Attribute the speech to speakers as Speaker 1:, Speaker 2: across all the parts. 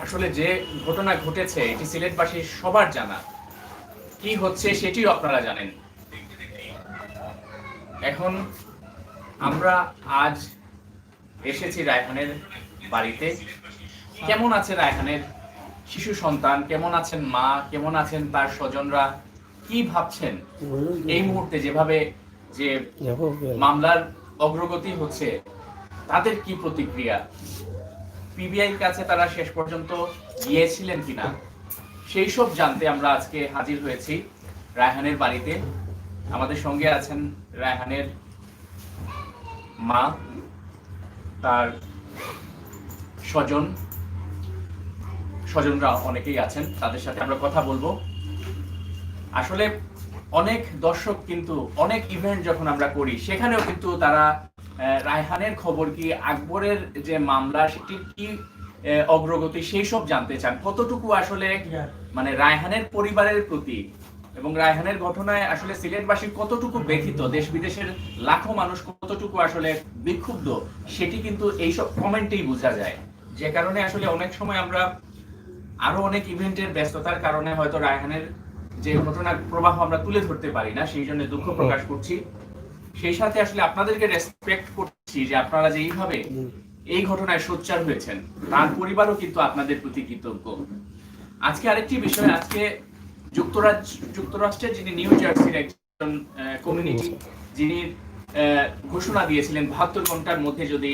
Speaker 1: আসলে যে ঘটনা ঘটেছে এটি সিলেটবাসীর সবার জানা। কি হচ্ছে সেটিও আপনারা জানেন। এখন আমরা আজ এসেছি রায়হানের বাড়িতে। কেমন আছে রায়হানের শিশু সন্তান, কেমন আছেন মা, কেমন আছেন তার স্বজনরা, কি ভাবছেন এই মুহূর্তে যেভাবে যে মামলার অগ্রগতি হচ্ছে, তাদের কি প্রতিক্রিয়া, পিবিআই কাছে তারা শেষ পর্যন্ত গিয়েছিলেন কিনা, সেই সব জানতে আমরা আজকে হাজির হয়েছি রায়হানের বাড়িতে। আমাদের সঙ্গে আছেন রায়হানের মা, তার স্বজনরা অনেকেই আছেন, তাদের সাথে আমরা কথা বলবো। আসলে অনেক দর্শক কিন্তু অনেক ইভেন্ট যখন আমরা করি সেখানেও কিন্তু তারা রায়হানের খবর কি, আকবরের যে মামলা সেটি কি অগ্রগতি সেই সব জানতে চান। কতটুকু আসলে মানে রায়হানের পরিবারের প্রতি এবং রায়হানের ঘটনায় আসলে সিলেটবাসী কতটুকু ব্যথিত, দেশ বিদেশের লাখো মানুষ কতটুকু আসলে বিক্ষুব্ধ, সেটি কিন্তু এইসব কমেন্টেই বোঝা যায়। যে কারণে আসলে অনেক সময় আমরা আরো অনেক ইভেন্টের ব্যস্ততার কারণে হয়তো রায়হানের যে ঘটনার প্রবাহ আমরা তুলে ধরতে পারি না, সেই জন্য দুঃখ প্রকাশ করছি। সেই সাথে আসলে আপনাদেরকে রেসপেক্ট করছি যে আপনারা যে এইভাবে এই ঘটনায় সোচ্চার হয়েছেন, তার পরিবারও কিন্তু আপনাদের প্রতি কৃতজ্ঞ। আজকে আরেকটি বিষয়, আজকে যুক্তরাষ্ট্রের যিনি নিউ জার্সির একজন কমিউনিটি, যিনি ঘোষণা দিয়েছিলেন ৭২ ঘন্টার মধ্যে যদি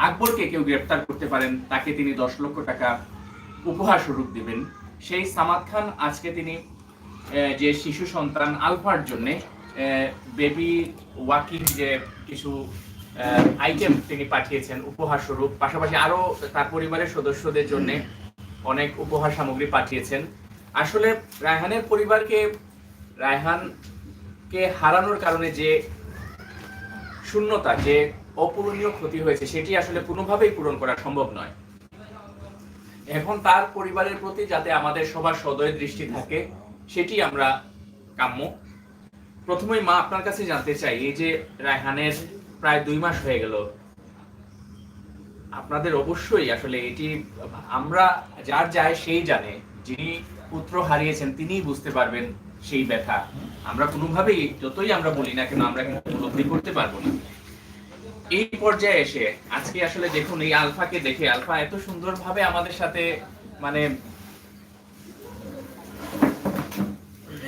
Speaker 1: আকবরকে কেউ গ্রেফতার করতে পারেন তাকে তিনি ১০ লক্ষ টাকা উপহার স্বরূপ দিবেন, সেই সামাদ খান আজকে তিনি যে শিশু সন্তান আলফার জন্য বেবি ওয়াকিং যে কিছু আইটেম তিনি পাঠিয়েছেন উপহার স্বরূপ, পাশাপাশি আরো তার পরিবারের সদস্যদের জন্য অনেক উপহার সামগ্রী পাঠিয়েছেন। আসলে রায়হানের পরিবারকে, রায়হানকে হারানোর কারণে যে শূন্যতা, যে অপূরণীয় ক্ষতি হয়েছে, সেটি আসলে কোনোভাবেই পূরণ করা সম্ভব নয়। এখন তার পরিবারের প্রতি যাতে আমাদের সবার সদয় দৃষ্টি থাকে, সেটি আমরা কাম্য। প্রথমেই মা, আপনার কাছে জানতে চাই, এই যে রায়হানের প্রায় ২ মাস হয়ে গেল, আপনাদের অবশ্যই আসলে এটি, আমরা যার যায় সেই জানে, যিনি পুত্র হারিয়েছেন তিনিই বুঝতে পারবেন সেই ব্যথা। আমরা কোনোভাবেই যতই আমরা বলি না কেন, আমরা কিন্তু উপলব্ধি করতে পারবো না। এই পর্যায়ে এসে আজকে আসলে দেখুন, এই আলফাকে দেখে, আলফা এত সুন্দরভাবে আমাদের সাথে মানে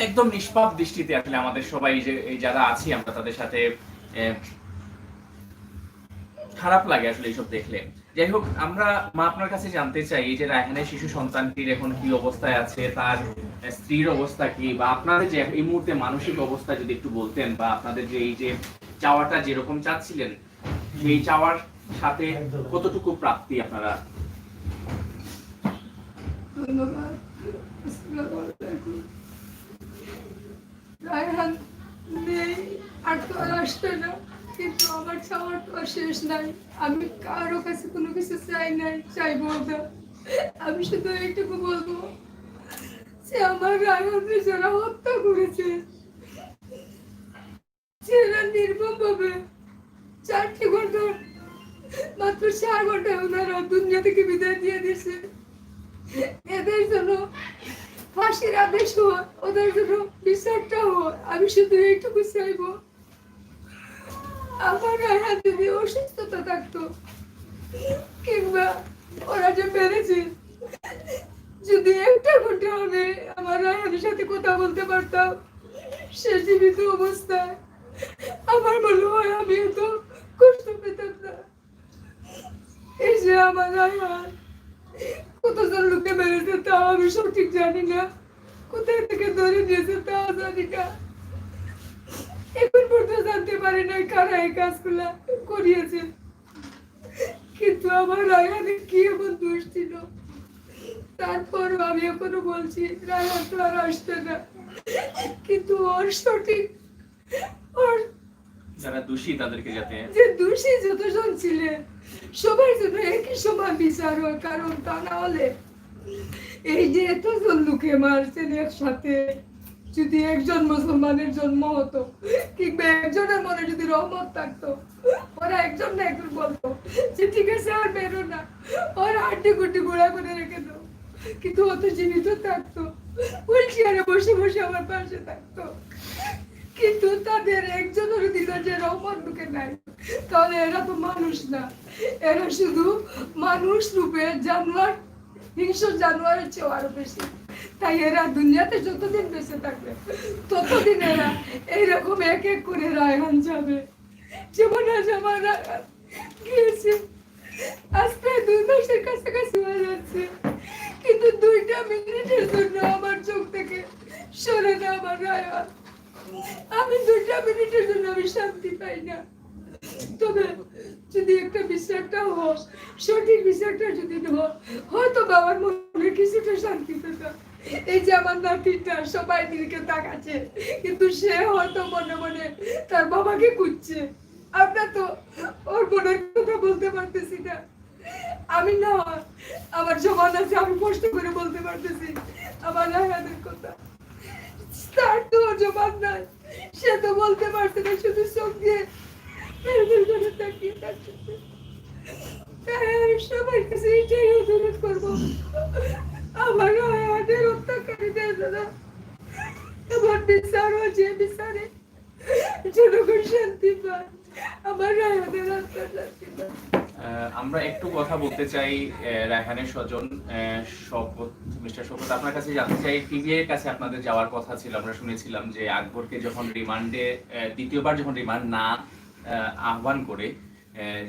Speaker 1: একদম নিষ্পাপ দৃষ্টিতে আসলে আমাদের সবাই যে এই যারা আছি আমরা তাদের সাথে খারাপ লাগে আসলে এইসব দেখলে। যাই হোক, আমরা মা আপনার কাছে জানতে চাই, এই যে রায়হানের শিশু সন্তানটির এখন কি অবস্থায় আছে, তার স্ত্রীর অবস্থা কি, বা আপনাদের যে এই মুহূর্তে মানসিক অবস্থা যদি একটু বলতেন, বা আপনাদের যে এই যে চাওয়াটা যেরকম চাচ্ছিলেন সেই চাওয়ার সাথে কতটুকু প্রাপ্তি আপনারা।
Speaker 2: ধন্যবাদ। রায়হান নেই, আর তো আর আসবে না, কিন্তু আমার চাওয়ার তো আর শেষ নাই। আমি কারো কাছে কোনো কিছু চাই নাই, চাইবো না। আমি শুধু এইটুকু বলবো যে আমার রায়হানকে যারা হত্যা করেছে, যারা নির্মম ভাবে ৪টি ঘন্টা, মাত্র ৪ ঘন্টায় ওনারা দুনিয়া থেকে বিদায় দিয়ে দিয়েছে, এদের জন্য ফাঁসির আদেশ হয়, ওদের জন্য বিচারটা হয়। আমি শুধু এইটুকু চাইবো, আমার রায়হান যদি অসুস্থতা থাকতো, কিংবা ওরা যে পেরেছে, যদি একটা ঘন্টা আমি আমার রায়হানের সাথে কথা বলতে পারতাম সে জীবিত অবস্থায়, আমার মনে হয় আমি এত কষ্ট পেতাম না। এই যে আমার রায়হান কতজন লোকে মেরেছে তাও আমি সঠিক জানি না, কোথায় থেকে ধরে নিয়েছে তাও জানি না, এখন পর্যন্ত জানতে পারি না কারা এই কাজগুলা করিয়েছে। কিন্তু আমার রায়হানের কি এমন দোষ ছিল, তারপরও আমি এখনো বলছি রায়হান তো আর আসবে না, কিন্তু ওর সঠিক, ওর
Speaker 1: যারা দোষী তাদেরকে যাতে,
Speaker 2: যে দোষী যতজন ছিলেন সবার জন্য একই সমান বিচার হয়। কারণ তা না হলে এই যে এতজন লোকে মারছেন একসাথে, যদি একজন মুসলমানের জন্ম হতো কিংবা একজনের মনে যদি রহমত থাকতো, ওরা একজন না একজন বলতো যে ঠিক আছে আর বেরো না, ওর হাড্ডি গুড্ডি গুঁড়া করে রেখে দাও। কিন্তু ও তো জীবিত থাকতো, হুইল চেয়ারে বসে বসে আমার পাশে থাকতো। কিন্তু তাদের একজনের দিল যে রহমত ঢুকে নাই, তাহলে এরা তো মানুষ না, এরা শুধু মানুষ রূপে জানোয়ার, হিংস্র জানোয়ারের চেয়ে আরো বেশি। তাই এরা দুনিয়াতে যতদিন বেঁচে থাকবে ততদিন এরা এইরকম এক এক করে রায়হান যাবে। যেমন আজ আমার রায়হান গিয়েছে, আজ প্রায় 2 মাসের কাছাকাছি হয়ে যাচ্ছে, কিন্তু 2টা মিনিটের জন্য আমার চোখ থেকে সরে না আমার রায়হান। আমি 2টা মিনিটের জন্য আমি শান্তি পাই না। তবে যদি একটা বিচারটা হয়, সঠিক বিচারটা যদি হয়, হয়তো বাবার মনে কিছুটা শান্তি পেতাম। এই যে আমার নাতিটা সবাই দিকে তাকাচ্ছে, কিন্তু সে হয়তো মনে মনে তার বাবাকে খুঁজছে। আমরা তো ওর মনের কথা বলতে পারতেছি না। আমি না, আমার জবান আছে, আমি কষ্ট করে বলতে পারতেছি আমার রায়হানের কথা। তার তো জবান নাই, সে তো বলতে পারছে না, শুধু চোখ দিয়ে তাকিয়ে থাকতেছে। সবার কাছে এটাই অনুরোধ করবো, আমার রায়হানের হত্যাকারীদের জন্য আমার বিচার যে বিচারে জনগণ শান্তি পায়, আমার রায়হানের আত্মা শান্তি পায়।
Speaker 1: আমরা একটু কথা বলতে চাই রায়হানের স্বজন শওকত, মিস্টার শওকত, আপনার কাছে জানতে চাই, পিবিআই এর কাছে আপনাদের যাওয়ার কথা ছিল। আমরা শুনেছিলাম যে আকবরকে যখন রিমান্ডে দ্বিতীয়বার যখন রিমান্ড না আহ্বান করে,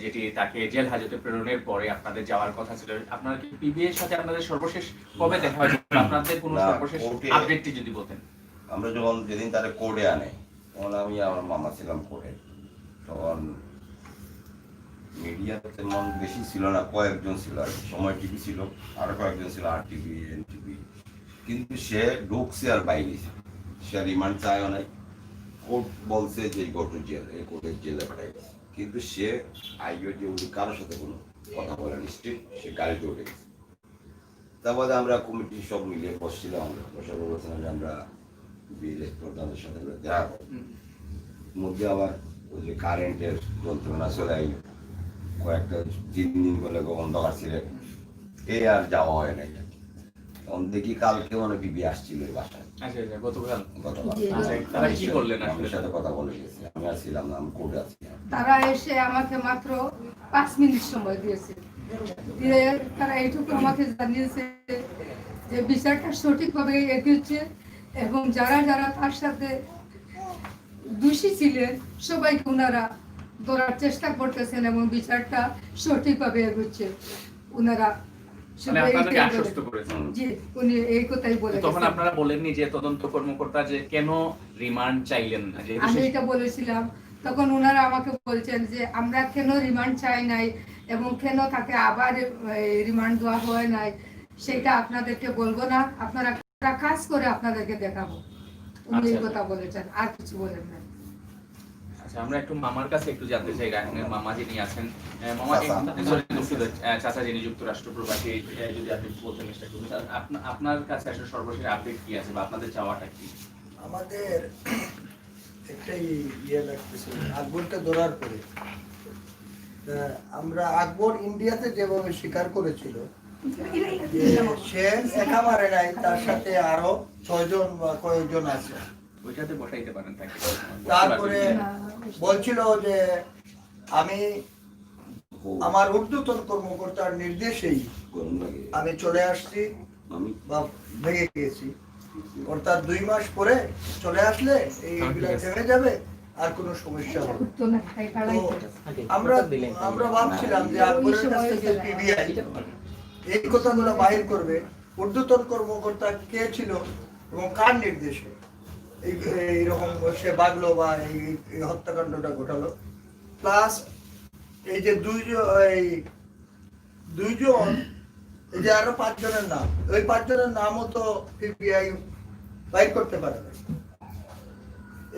Speaker 1: যেটি তাকে জেল হাজতে প্রেরণের পরে আপনাদের যাওয়ার কথা ছিল। আপনার কি পিবিআই এর সাথে আপনাদের সর্বশেষ কবে দেখা হয়েছিল? আপনাদের কোনো সর্বশেষ আপডেটটি যদি বলতেন।
Speaker 3: আমরা যখন যেদিন তারা কোর্টে আনে, তখন আমি আমার মামা ছিলাম কোর্টে। তখন মিডিয়া তেমন বেশি ছিল না, কয়েকজন ছিল আর কি। সময় টিভি ছিল, আরো কয়েকজন ছিল, আর টিভি, এনটিভি। কিন্তু সে ঢুকছে আর বাইরে, সে রিমান্ড চায়ও নাই। কোর্ট বলছে যে গটু জেল, এই কোর্টের জেলে পাঠাই গেছে। কিন্তু সে আইও যে উনি কারোর সাথে কোনো কথা বলেনি, স্ট্রিট সে গাড়িতে উঠে গেছে। তারপরে আমরা কমিটি সব মিলিয়ে বসছিলাম, আমরা বসার বলছিলাম যে আমরা বিএলএস প্রধানের সাথে দেখা করব। মধ্যে আবার ওই যে কারেন্টের যন্ত্রণা চলে আইল, কয়েকটা 3 দিন বলে অন্ধকার ছিল, এই আর যাওয়া হয় নাই। তখন দেখি কালকে মানে বিবি আসছিল এই বাসায়।
Speaker 1: আচ্ছা আচ্ছা, গতকাল।
Speaker 2: আচ্ছা,
Speaker 1: তারা কি করলেন?
Speaker 3: আমার সাথে কথা বলে গেছে, আমি আর ছিলাম না, আমি কোর্টে আছি।
Speaker 2: তারা এসে আমাকে মাত্র 5 মিনিট সময় দিয়েছে, দিয়ে তারা এইটুকু আমাকে জানিয়েছে যে বিচারটা সঠিকভাবে এগিয়েছে এবং যারা যারা তার সাথে দোষী ছিলেন সবাইকে ওনারা ধরার চেষ্টা করতেছেন এবং বিচারটা সঠিকভাবে এগোচ্ছে। ওনারা
Speaker 1: মানে আপনাদেরকে আশ্বস্ত করেছেন।
Speaker 2: জি, উনি এই কথাই বলে
Speaker 1: তখন
Speaker 2: গেছেন।
Speaker 1: আপনারা বলেননি যে তদন্ত কর্মকর্তা যে কেন রিমান্ড চাইলেন না? যেহেতু
Speaker 2: আমি এটা বলেছিলাম, তখন ওনারা আমাকে বলছেন যে আমরা কেন রিমান্ড চাই নাই এবং কেন তাকে আবার রিমান্ড দেওয়া হয় নাই সেটা আপনাদেরকে বলবো না, আপনারা কাজ করে আপনাদেরকে দেখাবো। উনি এই কথা বলেছেন, আর কিছু বলেন না।
Speaker 1: আচ্ছা, আমরা একটু মামার কাছে একটু জানতে চাই, রায়হানের মামা যিনি আছেন, মামা চাচা যিনি যুক্তরাষ্ট্র প্রবাসী, যদি আপনি বলতেন চেষ্টা করুন আপনার কাছে আসলে সর্বশেষ আপডেট কি আছে বা আপনাদের চাওয়াটা কি?
Speaker 4: আমাদের একটাই ইয়ে লাগতেছে, আকবরকে ধরার পরে আমরা আকবর ইন্ডিয়াতে যেভাবে স্বীকার করেছিল যে সে একা মারে নাই, তার সাথে আরো 6 জন বা কয়েকজন আছে,
Speaker 1: ওইটাতে বসাইতে পারেন তাকে।
Speaker 4: তারপরে বলছিল যে আমি আমার ঊর্ধ্বতন কর্মকর্তার নির্দেশেই আমি চলে আসছি বা ভেঙে গিয়েছি, অর্থাৎ 2 মাস পরে চলে আসলে এইগুলা থেমে যাবে, আর কোনো সমস্যা হবে না। আমরা ভাবছিলাম যে আকবরের কাছ থেকে পিবিআই এই কথাগুলো বাহির করবে, ঊর্ধ্বতন কর্মকর্তা কে ছিল এবং কার নির্দেশে এইরকম সে বাগলো বা এই হত্যাকাণ্ডটা ঘটালো। প্লাস এই যে দুইজন এই যে আরো 5 জনের নাম, ওই 5 জনের নামও তো পিবিআই বাইর করতে পারে না।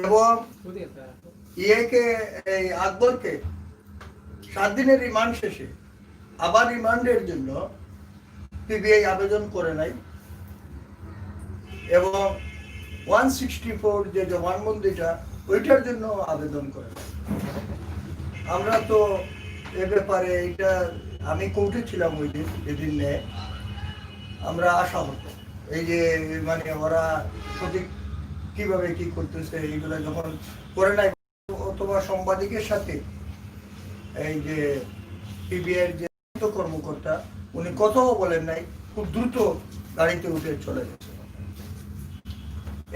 Speaker 4: এবং এই আকবরকে 7 দিনের রিমান্ড শেষে আবার রিমান্ডের জন্য পিবিআই আবেদন করে নাই এবং 164 যে জবানবন্দিটা ওইটার জন্য আবেদন করে। আমরা তো এ ব্যাপারে এটা আমি কোর্টে ছিলাম ওই দিন, যেদিন নেয় আমরা আশা হতো এই যে মানে ওরা সঠিক কিভাবে কি করতেছে এইগুলো যখন করে নাই, অথবা সাংবাদিকের সাথে এই যে পিবিআই যে কর্মকর্তা উনি কথাও বলেন নাই, খুব দ্রুত গাড়িতে উঠে চলে গেছে।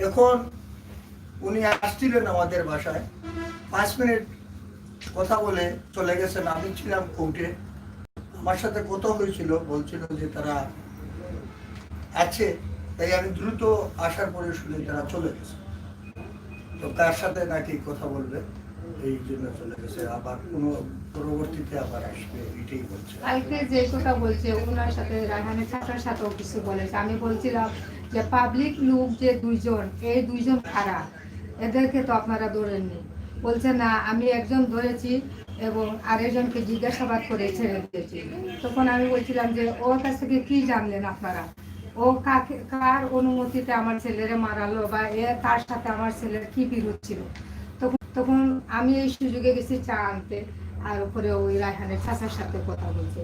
Speaker 4: এখন উনি আসছিলেন আমাদের বাসায়, 5 মিনিট কথা বলে চলে গেছেন। আমি ছিলাম কোর্টে, আমার সাথে কথা হয়েছিল, বলছিল যে তারা আছে, তাই আমি দ্রুত আসার পরে শুনে তারা চলে গেছে। তো কার সাথে নাকি কথা বলবে এই জন্য চলে গেছে, আবার কোনো পরবর্তীতে আবার আসবে এটাই বলছে।
Speaker 2: কালকে যে কথা বলছে ওনার সাথে রায়হানের ছাত্রের সাথেও কিছু বলেছে। আমি বলছিলাম যে পাবলিক লোক যে দুইজন, এই দুইজন খারাপ, এদেরকে তো আপনারা ধরেননি। বলছে না আমি একজন ধরেছি এবং আরেকজনকে জিজ্ঞাসাবাদ করে ছেড়ে দিয়েছি। তখন আমি বলছিলাম যে ওর কাছ থেকে কি জানলেন আপনারা, ও কার অনুমতিতে আমার ছেলেরে মারালো বা তার সাথে আমার ছেলের কি বিরোধ ছিল। তখন আমি এই সুযোগে গেছি চা আনতে, আর উপরে ওই রায়হানের চাচার সাথে কথা বলছে।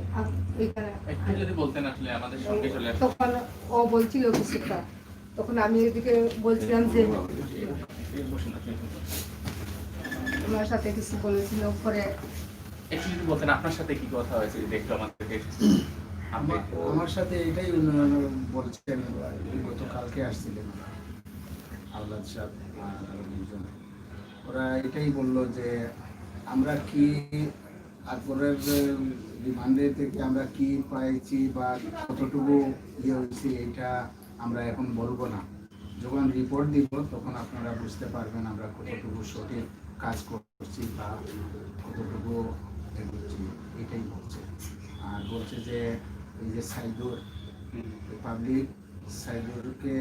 Speaker 2: তখন ও বলছিল কিছুটা, তখন আমি এদিকে বলছিলাম যে ওনার সাথে কিছু বলেছিল। পরে
Speaker 1: বলতেন আপনার সাথে কি কথা হয়েছে দেখলো আমাদেরকে?
Speaker 5: আমার সাথে এটাই বলছেন, গতকালকে আসছিলেন আওলাদ সাহেব আর দুজন, ওরা এটাই বললো যে আমরা কি আকবরের রিমান্ডে থেকে আমরা কি পাইছি বা কতটুকু ইয়ে হয়েছে এটা আমরা এখন বলবো না, যখন রিপোর্ট দিব তখন আপনারা বুঝতে পারবেন আমরা কতটুকু সঠিক কাজ করছি বা কতটুকু এগোচ্ছি, এটাই বলছে। আর বলছে যে এই যে সাইদুর পাবলিক, সাইদুরকে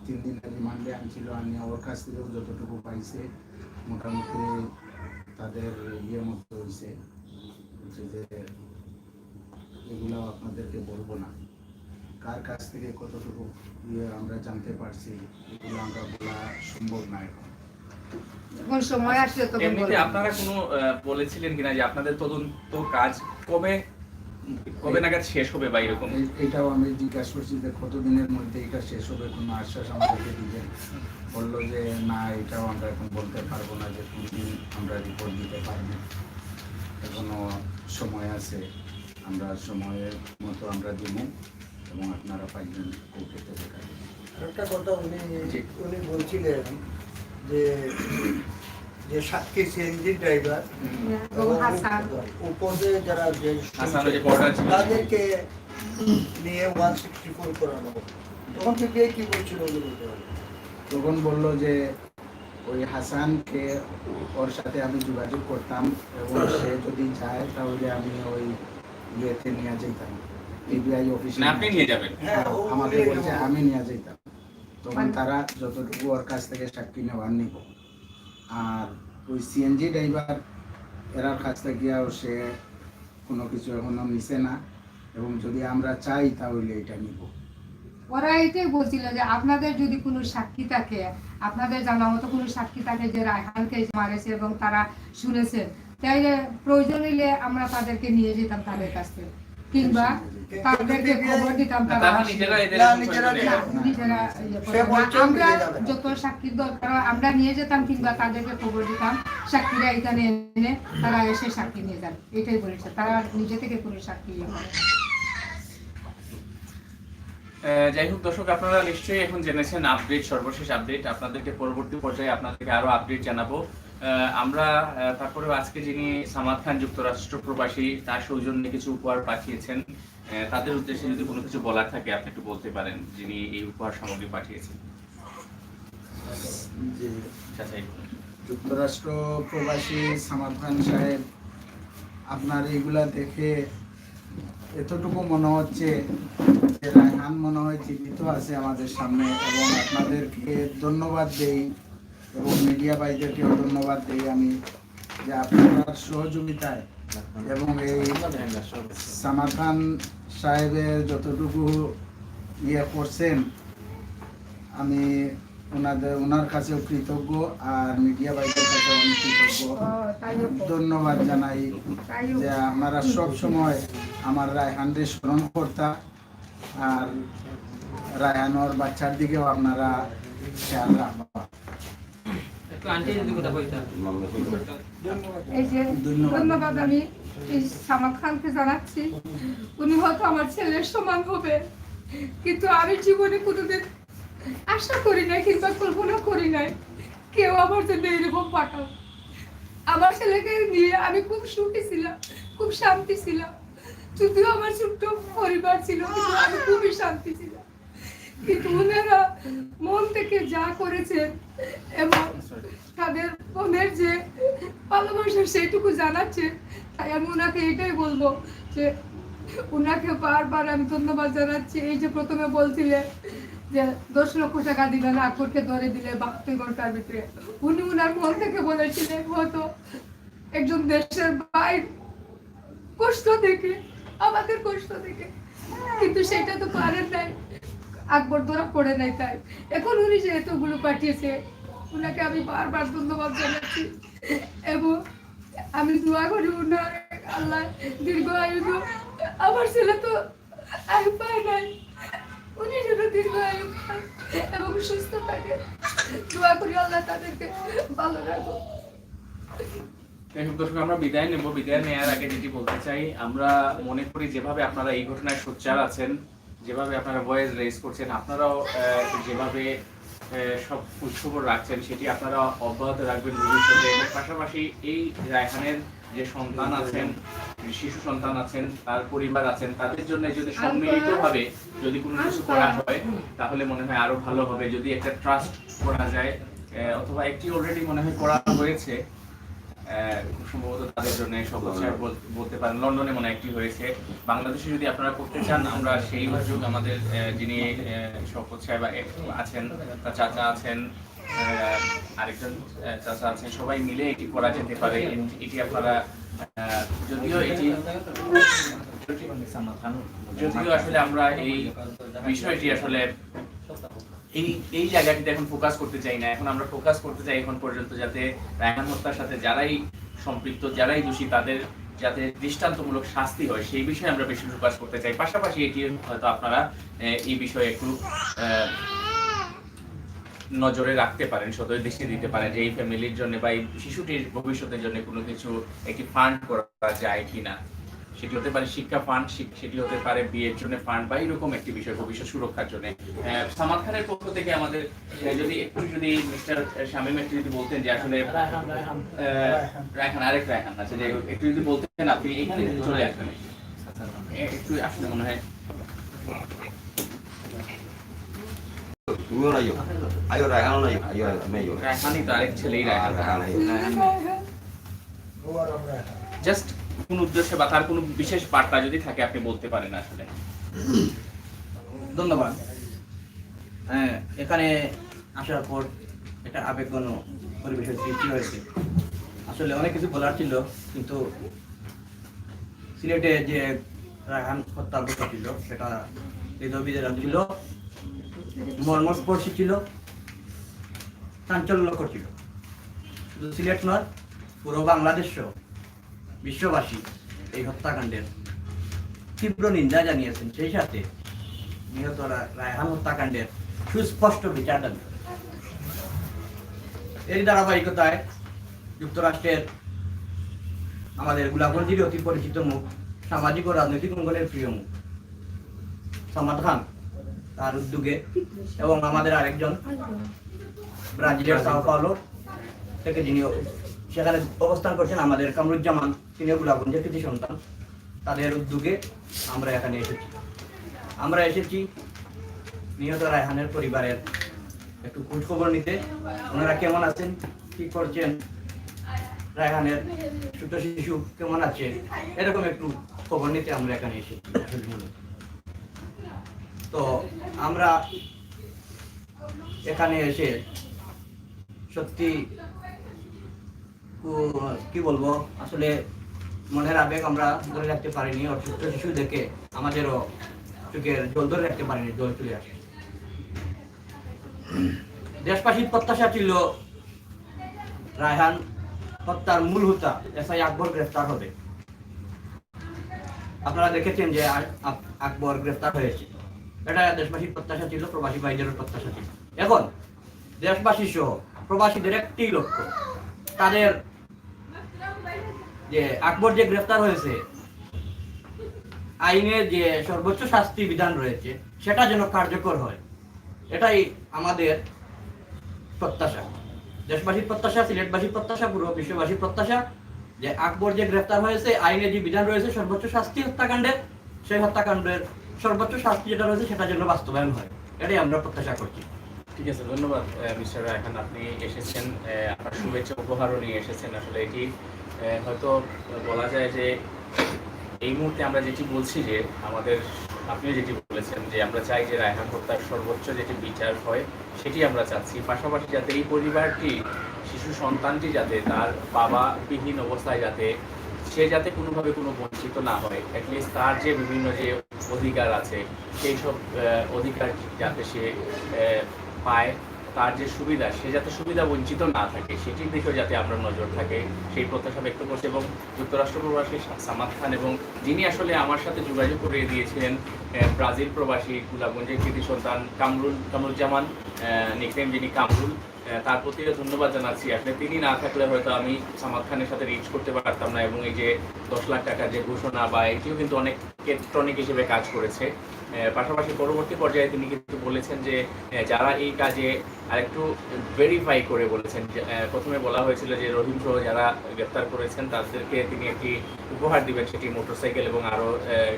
Speaker 5: 3 দিনের রিমান্ডে আনছিল, আনিয়ে ওর কাছ থেকেও যতটুকু পাইছে মোটামুটি তাদের ইয়ের মতো হয়েছে। বলছে যে এগুলো আপনাদেরকে বলবো না, কার কাছ থেকে কতটুকু ইয়ে আমরা জানতে পারছি এগুলো আমরা বলা সম্ভব না এখন।
Speaker 2: যখন সময় আসলে তখন
Speaker 1: এমনিতে আপনারা কোনো বলেছিলেন কিনা যে আপনাদের তদন্ত কাজ কবে নাগাদ শেষ হবে বা এরকম?
Speaker 5: এটাও আমি জিজ্ঞাসা করছি যে কতদিনের মধ্যে এটা শেষ হবে, কোনো আশ্বাস আমাদেরকে দিবেন। বললো যে না, এটাও আমরা এখন বলতে পারবো না যে কোনদিন আমরা রিপোর্ট দিতে পারবো, এখনো সময় আছে, আমরা সময়ের মতো আমরা দিব এবং আপনারা পাইবেন কোর্টে দেখাবেন।
Speaker 4: একটা কথা উনি বলছিলেন যে যে সাক্ষী সিএনজি ড্রাইভার উপরে যারা যে তাদেরকে নিয়ে 164 করানো হবে, তখন থেকে কি বলছিল?
Speaker 5: তখন বললো যে ওই হাসানকে ওর সাথে আমি যোগাযোগ করতাম এবং সে যদি যায় তাহলে আমি ওই ইয়েতে নিয়ে যেতাম, পিবিআই অফিসে।
Speaker 1: আপনি নিয়ে যাবেন?
Speaker 5: আমাকে বলছে আমি নিয়ে যেতাম, তখন তারা যতটুকু ওর কাছ থেকে সাক্ষী নেওয়ার নিব। আর ওই সিএনজি ড্রাইভার এরার কাছ থেকে সে কোনো কিছু এখনো নিছে না, এবং যদি আমরা চাই তাহলে এটা নিব।
Speaker 2: ওরা এটাই বলছিল যে আপনাদের যদি কোনো সাক্ষী থাকে, আপনাদের জানা মতো কোনো সাক্ষী থাকে যে রায়হানকে মারেছে এবং তারা শুনেছে, তাইলে প্রয়োজন হলে আমরা তাদেরকে নিয়ে যেতাম তাদের কাছে, কিংবা তাদেরকে খবর দিতাম। আমরা যত সাক্ষীর দরকার আমরা নিয়ে যেতাম, কিংবা তাদেরকে খবর দিতাম, সাক্ষীরা এখানে এনে তারা এসে সাক্ষী নিয়ে যান, এটাই বলেছে। তারা নিজে থেকে কোনো সাক্ষী ইয়ে করে।
Speaker 1: যাই হোক দর্শক, আপনারা নিশ্চয়ই এখন জেনেছেন আপডেট, সর্বশেষ আপডেট। আপনাদেরকে পরবর্তী পর্যায়ে আপনাদেরকে আরো আপডেট জানাবো। আমরা তারপরে আজকে যিনি সামাদ খান যুক্তরাষ্ট্র প্রবাসী, তার সৌজন্যে কিছু উপহার পাঠিয়েছেন, তাদের উদ্দেশ্যে যদি কোনো কিছু বলার থাকে আপনি একটু বলতে পারেন, যিনি এই উপহার সামগ্রী পাঠিয়েছেন।
Speaker 5: যুক্তরাষ্ট্র প্রবাসী সামাদ খান সাহেব, আপনার এইগুলা দেখে এতটুকু মনে হচ্ছে যে রায়হান মনে হয় জীবিত আছে আমাদের সামনে, এবং আপনাদেরকে ধন্যবাদ দেই এবং মিডিয়া ভাইদেরকেও ধন্যবাদ দেই আমি যে আপনার সহযোগিতায় এবং এই সামাদ খান সাহেবের যতটুকু ইয়ে করছেন, আমি ওনার কাছেও কৃতজ্ঞ, আর মিডিয়া ভাইদের কাছে অনেক কৃতজ্ঞ। ধন্যবাদ জানাই যে আপনারা সব সময় আমার রায়হানদের স্মরণ কর্তা, আর রায়হানোর বাচ্চার দিকেও আপনারা খেয়াল রাখবা।
Speaker 2: এই যে ধন্যবাদ আমি এই সামাদ খানকে জানাচ্ছি। উনি হয়তো আমার ছেলের সমান হবে, কিন্তু আমি জীবনে কোনোদিন আশা করি নাই কিংবা কল্পনা করি নাই কেউ আমার জন্য এরকম পাঠাও। আমার ছেলেকে নিয়ে আমি খুব সুখী ছিলাম, খুব শান্তি ছিলাম। যদিও আমার ছোট্ট পরিবার ছিল, কিন্তু আমি খুবই শান্তি ছিলাম। কিন্তু ওনারা মন থেকে যা করেছেন এবং তাদের মনের যে ভালোবাসা সেইটুকু জানাচ্ছে, তাই আমি ওনাকে এটাই বলবো যে ওনাকে বারবার আমি ধন্যবাদ জানাচ্ছি। এই যে প্রথমে বলছিলেন যে 10 লক্ষ টাকা দিলেন আকরকে ধরে দিলে 72 ঘন্টার ভিতরে, উনি ওনার মন থেকে বলেছিলেন হয়তো একজন দেশের বাইরে কষ্ট দেখে, আমাদের কষ্ট দেখে, কিন্তু সেটা তো পারেন নাই, আকবর ধরা পড়ে নাই। তাই এখন উনি যে এতগুলো পাঠিয়েছে, ওনাকে আমি বারবার ধন্যবাদ জানাচ্ছি এবং আমি দোয়া করি ওনার আল্লাহ দীর্ঘ আয়ু দিক। আমার ছেলে তো আয়ু পায় নাই, উনি যেন দীর্ঘ আয়ু পায় এবং সুস্থ থাকে, দোয়া করি আল্লাহ তাদেরকে ভালো রাখো।
Speaker 1: দর্শক, আমরা বিদায় নেব। বিদায় নেওয়ার আগে যেটি বলতে চাই, আমরা মনে করি যেভাবে আপনারা এই ঘটনায় সোচ্চার আছেন, যেভাবে আপনারা ভয়েস রেজ করছেন, আপনারাও যেভাবে সব খোঁজখবর রাখছেন, সেটি আপনারা অব্যাহত রাখবেন ভবিষ্যতে। এবং পাশাপাশি এই রায়হানের যে সন্তান আছেন, শিশু সন্তান আছেন, তার পরিবার আছেন, তাদের জন্য যদি সম্মিলিতভাবে যদি কোনো কিছু করা হয় তাহলে মনে হয় আরো ভালো হবে। যদি একটা ট্রাস্ট করা যায়, অথবা একটি অলরেডি মনে হয় করা হয়েছে, খুব সম্ভবত তাদের জন্য বলতে পারেন, লন্ডনে মনে একটি হয়েছে। বাংলাদেশে যদি আপনারা করতে চান, আমরা সেই সুযোগ আমাদের যিনি শওকত সাহেব আছেন, তার চাচা আছেন, আরেকজন চাচা আছেন, সবাই মিলে এটি করা যেতে পারে। এটি আপনারা যদিও আসলে আমরা এই বিষয়টি আসলে এই জায়গাটিতে এখন ফোকাস করতে চাই না। এখন আমরা ফোকাস করতে চাই এখন পর্যন্ত যাতে রায়হান হত্যার সাথে যারাই সম্পৃক্ত, যারাই দোষী, তাদের যাতে দৃষ্টান্তমূলক শাস্তি হয় সেই বিষয়ে আমরা বেশি ফোকাস করতে চাই। পাশাপাশি এটি হয়তো আপনারা এই বিষয়ে একটু নজরে রাখতে পারেন, সদয় দৃষ্টি দিতে পারেন যে এই ফ্যামিলির জন্য বা এই শিশুটির ভবিষ্যতের জন্য কোনো কিছু একটি ফান্ড করা যায় কিনা। সেটি হতে পারে শিক্ষা ফান্ড, সেটি হতে পারে বিয়ের জন্য ফান্ড, বা এরকম একটি বিষয় ভবিষ্যৎ সুরক্ষার জন্য। সামাদ খানের পক্ষ থেকে আমাদের যদি মিস্টার শামীম একটু যদি বলতেন যে আসলে রায়হান, আরেক রায়হান আছে, যে একটু যদি বলতেন, আপনি এখানে চলে আসবেন একটু, আসলে মনে হয়
Speaker 3: তুমিও নাই, আয়ো রায়হানও নাই, আয়ো আমি আয়ো
Speaker 1: রায়হানই তো আরেক ছেলেই রায়হান। জাস্ট কোন উদ্দেশ্যে বা তার কোনো বিশেষ বার্তা যদি থাকে আপনি বলতে পারেন আসলে।
Speaker 6: ধন্যবাদ। এখানে আসার পর একটা আবেগঘন পরিবেশের সৃষ্টি হয়েছে। আসলে অনেক কিছু বলার ছিল, কিন্তু সিলেটে যে রায়হান হত্যা ঘটেছিল সেটা হৃদয়বিদারক ছিল, মর্মস্পর্শী ছিল, চাঞ্চল্যকর ছিল। শুধু সিলেট নয়, পুরো বাংলাদেশ বিশ্ববাসী এই হত্যাকাণ্ডের তীব্র নিন্দা জানিয়েছেন। সেই সাথে নিহত রায়হান হত্যাকাণ্ডের সুস্পষ্ট বিচার দাবি। এর ধারাবাহিকতায় যুক্তরাষ্ট্রের আমাদের গোলাপগঞ্জের অতি পরিচিত মুখ, সামাজিক ও রাজনৈতিক অঙ্গনের প্রিয় মুখ সামাদ খান, তার উদ্যোগে এবং আমাদের আরেকজন ব্রাজিলের সাও পাওলো থেকে যিনি সেখানে অবস্থান করছেন, আমাদের কামরুজ্জামান, তিনিও গোলাপগঞ্জের কৃতি সন্তান, তাদের উদ্যোগে আমরা এখানে এসেছি নিহত রায়হানের পরিবারের একটু খোঁজ খবর নিতে, ওনারা কেমন আছেন, কি করছেন, রায়হানের ছোট শিশু কেমন আছে, এরকম একটু খবর নিতে আমরা এখানে এসেছি। তো আমরা এখানে এসে সত্যি কি বলবো, আসলে মনের আবেগ আমরা ধরে রাখতে পারিনি। অসুস্থ শিশু দেখে আমাদেরও চোখের জল ধরে রাখতে পারিনি, জল চলে আসে। দেশবাসীর প্রত্যাশা ছিল রায়হান হত্যার মূল হোতা এসআই আকবর গ্রেফতার হবে। আপনারা দেখেছেন যে আকবর গ্রেফতার হয়েছে, এটা দেশবাসীর প্রত্যাশা ছিল, প্রবাসী ভাইদেরও প্রত্যাশা ছিল। এখন দেশবাসী সহ প্রবাসীদের একটি লক্ষ্য, তাদের যে আকবর যে গ্রেফতার হয়েছে, আইনের যে সর্বোচ্চ শাস্তি বিধান রয়েছে সেটা যেন কার্যকর হয়, এটাই আমাদের প্রত্যাশা। দেশবাসীর প্রত্যাশা, সিলেটবাসীর প্রত্যাশা, পুরো বিশ্ববাসীর প্রত্যাশা যে আকবর যে গ্রেফতার হয়েছে, আইনে যে বিধান রয়েছে সর্বোচ্চ শাস্তি হত্যাকাণ্ডের, সেই হত্যাকাণ্ডের সর্বোচ্চ শাস্তি যেটা রয়েছে সেটা যেন বাস্তবায়ন হয়, এটাই আমরা প্রত্যাশা করছি।
Speaker 1: ঠিক আছে, ধন্যবাদ মিস্টার রায়হান, আপনি এসেছেন, আপনার শুভেচ্ছা উপহারও নিয়ে এসেছেন। আসলে এটি হয়তো বলা যায় যে এই মুহূর্তে আমরা যেটি বলছি যে আমাদের, আপনিও যেটি বলেছেন যে আমরা চাই যে রায়হান হত্যার সর্বোচ্চ যেটি বিচার হয় সেটি আমরা চাচ্ছি। পাশাপাশি যাতে এই পরিবারটি, শিশু সন্তানটি যাতে তার বাবাবিহীন অবস্থায় সে যাতে কোনোভাবে কোনো বঞ্চিত না হয়, অ্যাটলিস্ট তার যে বিভিন্ন যে অধিকার আছে সেই সব অধিকার যাতে সে পায়, তার যে সুবিধা সে যাতে সুবিধা বঞ্চিত না থাকে সেটির দিকেও যাতে আমরা নজর থাকে সেই প্রত্যাশা ব্যক্ত করছি। এবং যুক্তরাষ্ট্র প্রবাসী সামাদ খান, এবং যিনি আসলে আমার সাথে যোগাযোগ করে দিয়েছিলেন ব্রাজিল প্রবাসী গোলাপগঞ্জের কৃতি সন্তান কামরুজ্জামান, নিকনেম যিনি কামরুল, তার প্রতিও ধন্যবাদ জানাচ্ছি। আসলে তিনি না থাকলে হয়তো আমি সামাদ খানের সাথে রিচ করতে পারতাম না, এবং এই যে 10 লাখ টাকার যে ঘোষণা বা এটিও কিন্তু অনেক ইলেকট্রনিক হিসেবে কাজ করেছে। পাশাপাশি পরবর্তী পর্যায়ে তিনি কিন্তু বলেছেন যে যারা এই কাজে আরেকটু ভেরিফাই করে বলেছেন, প্রথমে বলা হয়েছিল যে রহিম সহ যারা গ্রেফতার করেছেন তাদেরকে তিনি একটি উপহার দিবেন, সেটি মোটরসাইকেল এবং আরও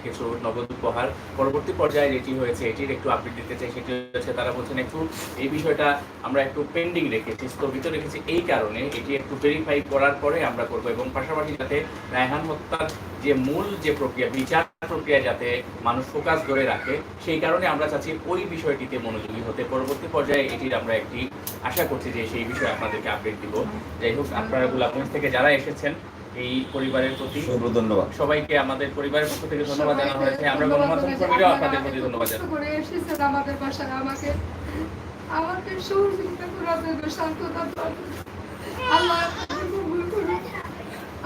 Speaker 1: কিছু নগদ উপহার। পরবর্তী পর্যায়ে যেটি হয়েছে এটির একটু আপডেট দিতে চাই, সেটি হচ্ছে তারা বলছেন একটু এই বিষয়টা আমরা একটু পেন্ডিং রেখেছি, স্থগিত রেখেছি, এই কারণে এটি একটু ভেরিফাই করার পরে আমরা করবো। এবং পাশাপাশি যাতে রায়হান হত্যার যে মূল যে প্রক্রিয়া, বিচার প্রক্রিয়া যাতে মানুষ ফোকাস ধরে রাখে, সেই কারণে আমরা চাচ্ছি ওই বিষয়টিতে মনোযোগী হতে। পরবর্তী পর্যায়ে এটির আমরা একটি আশা করছি যে সেই বিষয়ে আপনাদেরকে আপডেট দিব। যাই হোক, আপনারা গোলাপগঞ্জ থেকে যারা এসেছেন এই পরিবারের প্রতি ধন্যবাদ, সবাইকে আমাদের পরিবারের পক্ষ থেকে ধন্যবাদ জানানো হয়েছে। আমরা গণমাধ্যম কর্মীরাও আপনাদের প্রতি ধন্যবাদ জানাই।
Speaker 2: আমাদের বাসায় আমাকে সহযোগিতা করার জন্য, শান্ততা দেওয়ার জন্য। আল্লাহ কবুল করুন,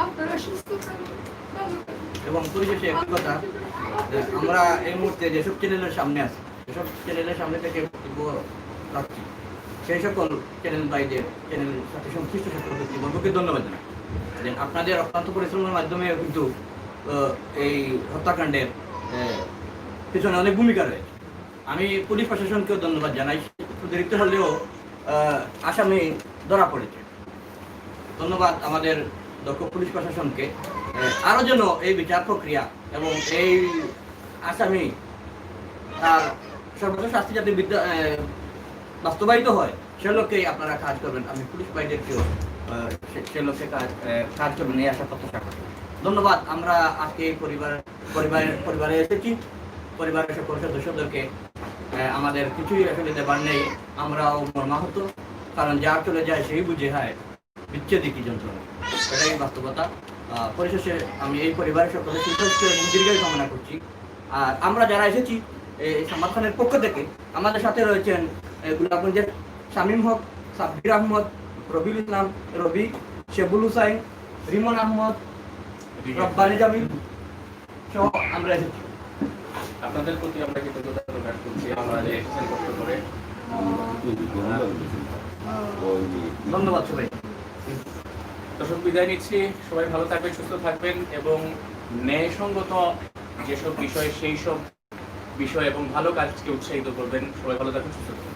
Speaker 2: আপনারা সুস্থ থাকুন, ভালো থাকুন।
Speaker 6: এবং পরিশেষে একটি কথা, আমরা এই মুহূর্তে যেসব চ্যানেলের সামনে আছি, যেসব চ্যানেলের সামনে থেকে বক্তব্য রাখছি, সেই সকল চ্যানেল ভাইদের, চ্যানেলের সাথে সংশ্লিষ্ট সকল ব্যক্তিবর্গকে ধন্যবাদ জানাই। আপনাদের অক্লান্ত পরিশ্রমের মাধ্যমে কিন্তু এই হত্যাকাণ্ডের পিছনে অনেক ভূমিকা রয়েছে। আমি পুলিশ প্রশাসনকেও ধন্যবাদ জানাই, সুদীর্ঘ হলেও আসামি ধরা পড়েছে। ধন্যবাদ আমাদের দক্ষ পুলিশ প্রশাসনকে। আরও যেন এই বিচার প্রক্রিয়া এবং এই আসামি তার সর্বোচ্চ শাস্তি যাতে বাস্তবায়িত হয় সে লক্ষ্যেই আপনারা কাজ করবেন। আমি পুলিশ ভাইদেরকেও সে লক্ষ্যে কাজ করবেন এই আশা প্রত্যাশা করি। ধন্যবাদ। আমরা আজকে এই পরিবারে এসেছি, পরিবারের সকল সদস্যদেরকে আমাদের কিছুই আসলে দেবার নেই, আমরাও মর্মাহত, কারণ যা চলে যায় সেই বুঝে হয় বিচ্ছেদ কি যন্ত্রণা, এটাই বাস্তবতা। পরিশেষে আমি এই পরিবারের সকলের সুস্বাস্থ্য এবং দীর্ঘায়ু কামনা করছি। আর আমরা যারা এসেছি এই সামাদ খানের পক্ষ থেকে, আমাদের সাথে রয়েছেন গোলাপগঞ্জের শামীম হক, সাব্বির আহমদ, রবিউল ইসলাম, রবি, শেবুল হুসাইন, রিমন আহমদ, রব্বানি জামিল সহ আমরা এসেছি।
Speaker 1: আপনাদের প্রতি আমরা কৃতজ্ঞতা প্রকাশ করছি, আমাদের এসেছেন কষ্ট করে।
Speaker 6: ধন্যবাদ সবাই।
Speaker 1: দর্শক, বিদায় নিচ্ছি। সবাই ভালো থাকবেন, সুস্থ থাকবেন এবং ন্যায়সঙ্গত যেসব বিষয় সেই সব বিষয় এবং ভালো কাজকে উৎসাহিত করবেন। সবাই ভালো থাকবেন, সুস্থ থাকবেন।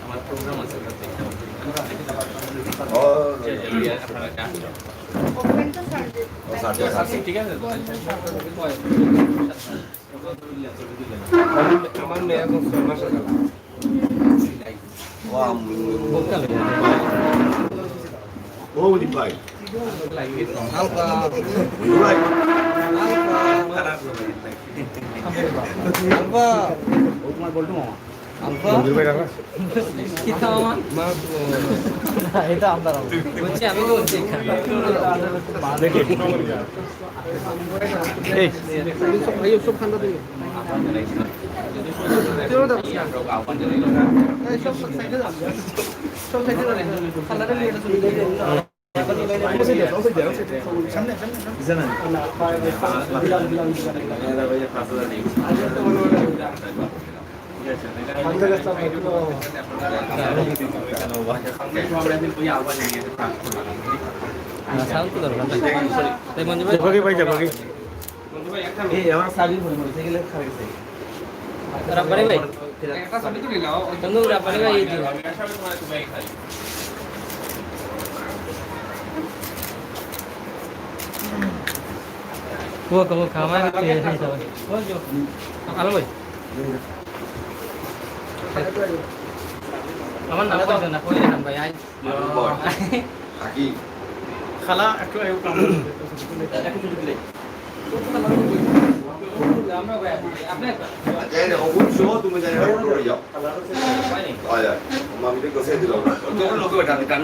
Speaker 1: আমার প্রোগ্রাম আছে, ঠিক আছে।
Speaker 7: আমার মেয়ে এখন 6 মাস আছে।
Speaker 6: তোমার বলতো মামা
Speaker 7: মঞ্জুর ভাই রাখা দেখি এই সব ঠান্ডা দিন যাবি ভাই যাবি
Speaker 8: রাব্বানি ভাই চন্দু রাব্বানি ভাই এই দিন वो कब खामा है ये सही सब आलो भाई আমার নাম বলতে না কই নাম ভাই আই
Speaker 3: থাকি
Speaker 8: খালা একটু আয়ু কাম একটু দিলে আমরা ভাই আপনি
Speaker 3: এই অবশ্য তুমি জানি করে যাও আয় আমি তো কইতে দিলাম তোর লোক এটা কান